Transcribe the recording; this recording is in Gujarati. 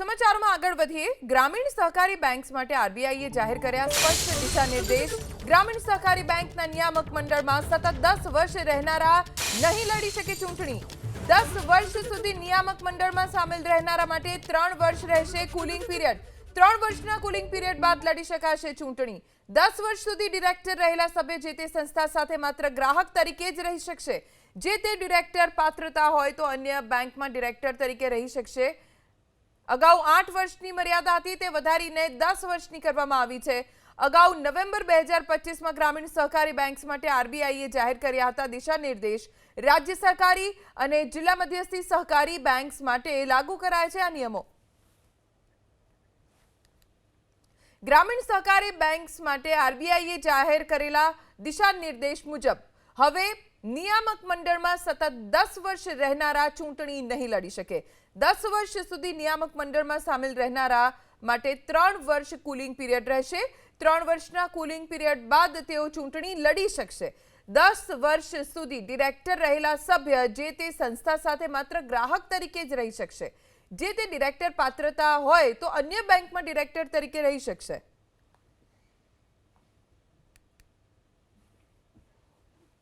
સમાચારોમાં આગળ વધીએ ગ્રામીણ સહકારી બેંક્સ માટે આરબીઆઈએ જાહેર કર્યા સ્પષ્ટ દિશા નિર્દેશ ગ્રામીણ સહકારી બેંકના નિયામક મંડળમાં સતત 10 વર્ષ રહેનારા નહીં લડી શકે ચૂંટણી 10 વર્ષ સુધી નિયામક મંડળમાં સામેલ રહેનારા માટે 3 વર્ષ રહેશે કુલિંગ પીરિયડ 3 વર્ષના કુલિંગ પીરિયડ બાદ લડી શકાશે ચૂંટણી 10 વર્ષ સુધી ડિરેક્ટર રહેલા સભ્ય જે તે સંસ્થા સાથે માત્ર ગ્રાહક તરીકે જ રહી શકશે જે તે ડિરેક્ટર પાત્રતા હોય તો અન્ય બેંકમાં ડિરેક્ટર તરીકે રહી શકશે અગાઉ 8 વર્ષની મર્યાદા હતી તે વધારીને 10 વર્ષની કરવામાં આવી છે અગાઉ નવેમ્બર 2025 માં ગ્રામીણ સહકારી બેંક્સ માટે આરબીઆઈએ જાહેર કર્યા હતા દિશા નિર્દેશ રાજ્ય સહકારી અને જિલ્લા મધ્યસ્થી સહકારી બેંક્સ માટે લાગુ કરાયા છે આ નિયમો ગ્રામીણ સહકારી બેંક્સ માટે આરબીઆઈએ જાહેર કરેલા દિશા નિર્દેશ મુજબ હવે નિયામક મંડળમાં સતત 10 વર્ષ રહેનારા ચૂંટણી નહીં લડી શકે 10 વર્ષ સુધી નિયામક મંડળમાં સામેલ રહેનારા માટે 3 વર્ષ કુલિંગ પીરિયડ રહેશે 3 વર્ષના કુલિંગ પીરિયડ બાદ તેઓ ચૂંટણી લડી શકશે 10 વર્ષ સુધી ડિરેક્ટર રહેલા સભ્ય જે તે સંસ્થા સાથે માત્ર ગ્રાહક તરીકે જ રહી શકશે જે તે ડિરેક્ટર પાત્રતા હોય તો અન્ય બેંકમાં ડિરેક્ટર તરીકે રહી શકશે